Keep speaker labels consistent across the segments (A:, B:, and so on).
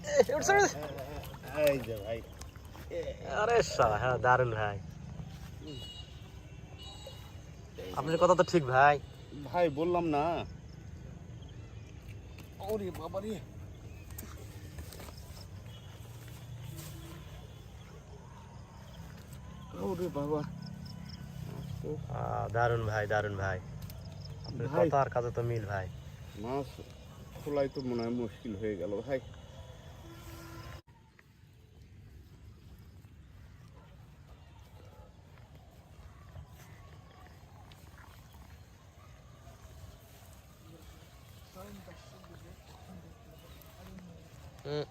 A: এই যে ভাই,
B: আরে শালা, হ্যাঁ দারুন ভাই। আপনার কথা তো ঠিক ভাই।
A: ভাই বললাম না। ওরে বাবা রে, ওরে বাবা।
B: দারুন ভাই, দারুন ভাই। আপনার
A: ভাই
B: কথা আর কাজে তো মিল ভাই।
A: মাছ খোলাই তো মনে হয় মুশকিল হয়ে গেল ভাই।
B: হুম।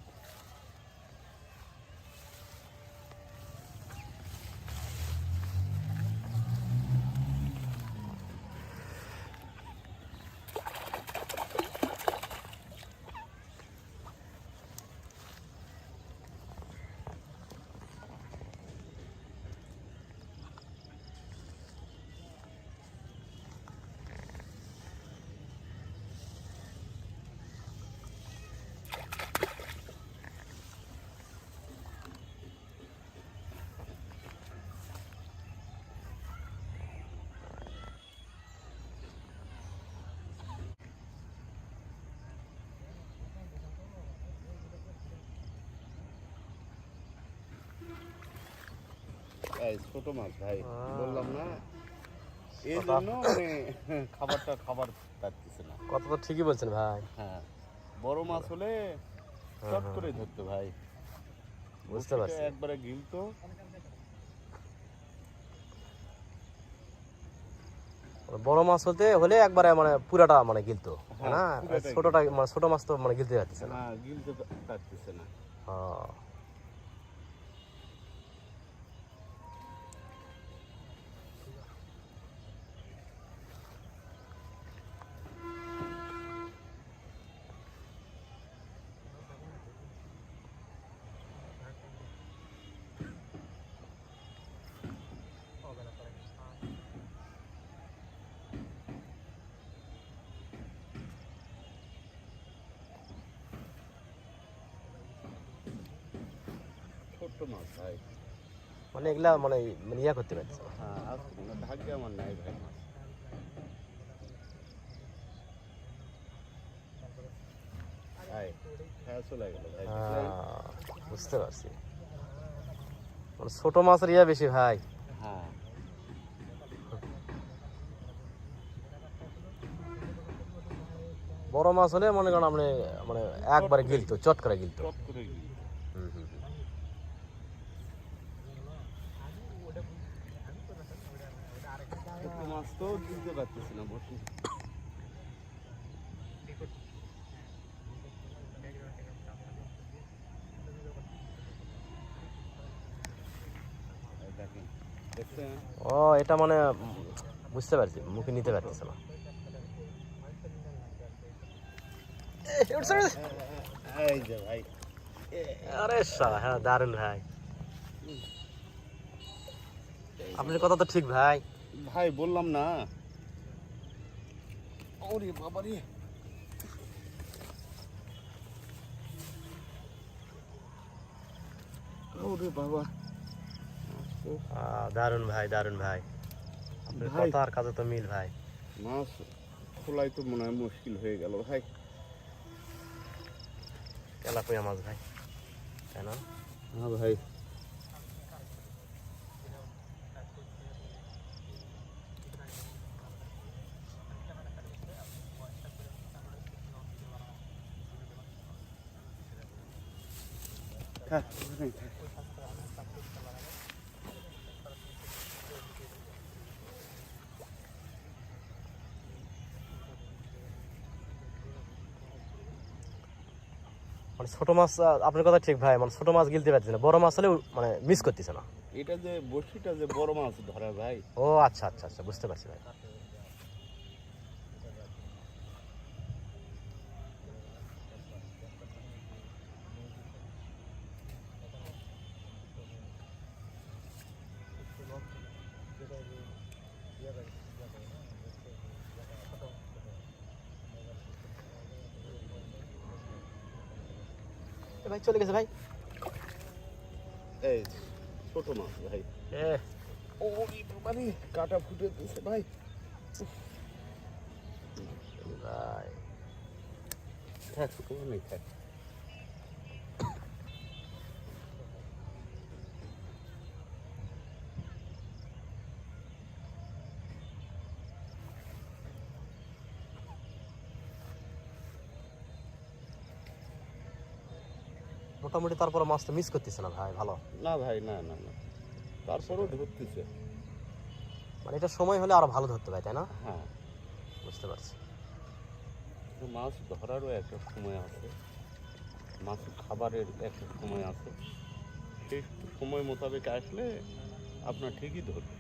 A: এই ছোট মাছ ভাই,
B: আহ।
A: বললাম না। এই
B: কথা
A: জন্য মানে খাবার পাচ্ছি না।
B: কথা তো ঠিকই বলছেন ভাই।
A: হ্যাঁ, বড় মাছ হলে চট করে ধরতো ভাই।
B: বুঝতে
A: বড়শিটা
B: পারছি।
A: একবারে গিলতো।
B: বড় মাছ হতে হলে একবারে মানে পুরাটা মানে গিলতো, তাই
A: হ্যাঁ,
B: না?
A: পুরাটাই
B: ছোটটা
A: গিলতো।
B: মানে ছোট মাছ তো মানে গিলতে যাচ্ছে না।
A: হ্যাঁ, গিলতে পারতেছে না।
B: হ্যাঁ।
A: ছোট্ট মাছ ভাই।
B: মানে এগুলা মানে মানে ইয়া করতে পারছে না।
A: হ্যাঁ, আসলে না, ভাগ্যে আমার নাই ভাই মাছ। ভাই খেয়া চলে গেল ভাই, দেখলেন?
B: বুঝতে পারছি। মানে ছোট মাছের ইয়া বেশি ভাই।
A: হ্যাঁ,
B: বড় মাছ হলে মনে করেন আপনি মানে একবারে গিলতো, চট করে গিলতো।
A: চট করে গিলতো।
B: হুম হুম হুম।
A: ছোট মাছ তো গিলতে পারতেছি না বসি। এই দেখেন, দেখছেন?
B: ও এটা মানে বুঝতে পারছি, মুখে নিতে পারতেছে না।
A: এই যে ভাই,
B: আরে শালা, হ্যাঁ দারুন ভাই। আপনার কথা তো ঠিক ভাই।
A: ভাই বললাম না। ওরে বাবা রে, ওরে বাবা।
B: দারুন ভাই, দারুন ভাই। আপনার
A: ভাই
B: কথা আর কাজে তো মিল ভাই।
A: মাছ খোলাই তো মনে হয় মুশকিল হয়ে গেল ভাই।
B: তেলাপিয়া মাছ ভাই, তাই না?
A: হ্যাঁ ভাই। হ্যাঁ,
B: মানে ছোট মাছ আপনার কথা ঠিক ভাই, মানে ছোট মাছ গিলতে পারতেছে না, বড় মাছ হলে মানে মিস করতেছে না।
A: এটা যে বড়শিটা যে বড় মাছ ধরা ভাই।
B: ও আচ্ছা আচ্ছা আচ্ছা, বুঝতে পারছি ভাই। ভাই চলে গেছে ভাই।
A: এই ছোট মাছ ভাই।
B: এ
A: ও মানে কাটা ফুটে দিছে ভাই।
B: ভাই
A: থাক কোনো নেই থাক।
B: মোটামুটি তারপরে মাছটা মিস করতেছে না ভাই, ভালো।
A: না ভাই না না না, তারপরেও ধরতেছে।
B: মানে এটা সময় হলে আরো ভালো ধরতে ভাই, তাই না?
A: হ্যাঁ,
B: বুঝতে পারছি।
A: তো মাছ ধরারও একটা সময় আছে, মাছ খাবারের একটা সময় আছে। সেই সময় মোতাবেক আসলে আপনার ঠিকই ধরবে।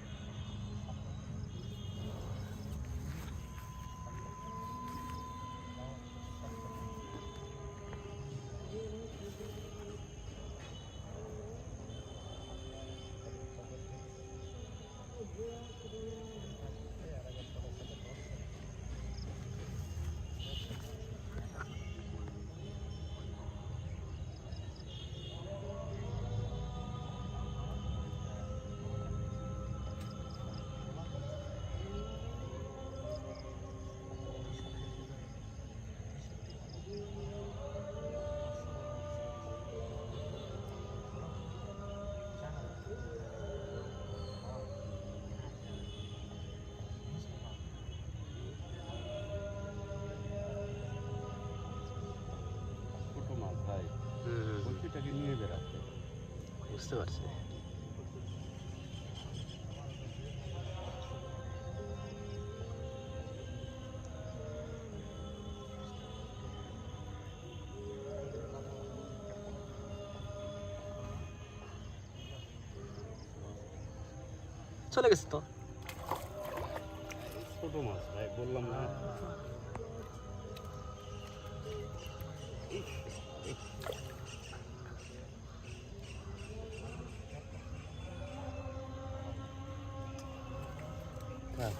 A: ছোট মাছ ভাই, বলছিটাকে নিয়ে বেড়াচ্ছে।
B: বুঝতে পারছি। চলে গেছে তো।
A: ছোট মাছ ভাই, বললাম না। হ্যাঁ,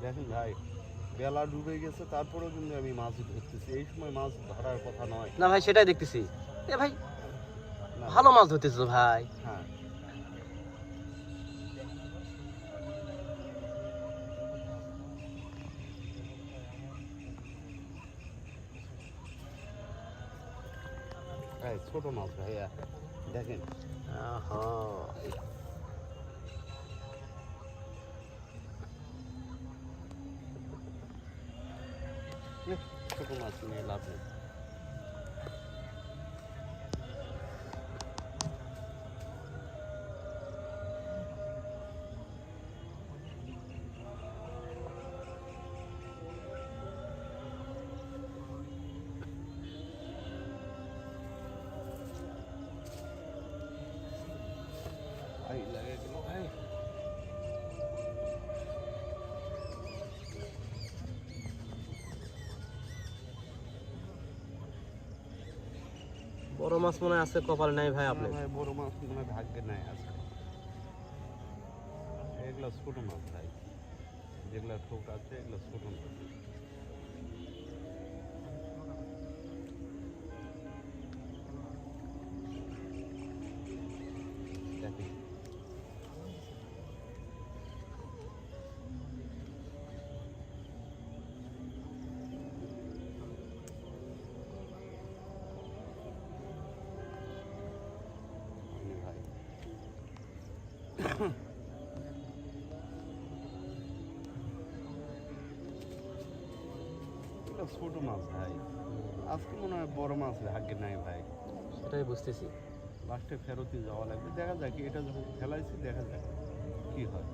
A: দেখেন ভাই, বেলা ডুবে গেছে, তারপরেও কিন্তু আমি মাছ ধরতেছি। এই সময় মাছ ধরার কথা নয়।
B: না ভাই, সেটাই দেখতেছি। এ ভাই
A: না,
B: ভালো মাছ ধরতেছে তো ভাই।
A: হ্যাঁ, ভাই ছোট মাছ ভাইয়া, দেখেন।
B: আহা,
A: ছোট মাছ নিয়ে লাভ নেই। ভাই লাগে গেল ভাই।
B: বড় মাছ মনে হয় আছে কপালে নাই ভাই
A: না
B: আপনি।
A: ভাই, বড় মাছ মনে হয় ভাগ্যে নাই আজকে। এগুলো ছোট মাছ ভাই, যেগুলো ঠোক আছে এগুলো ছোট মাছ। দেখেন ভাই, এগুলো ছোট মাছ ভাই, আজকে মনে হয় বড় মাছ ভাগ্যে নাই ভাই।
B: সেটাই বুঝতেছি।
A: লাস্টে ফেরতই যাওয়া লাগবে। দেখা যাক, এটা যখন ফেলাইছি দেখা যাক কি হয়।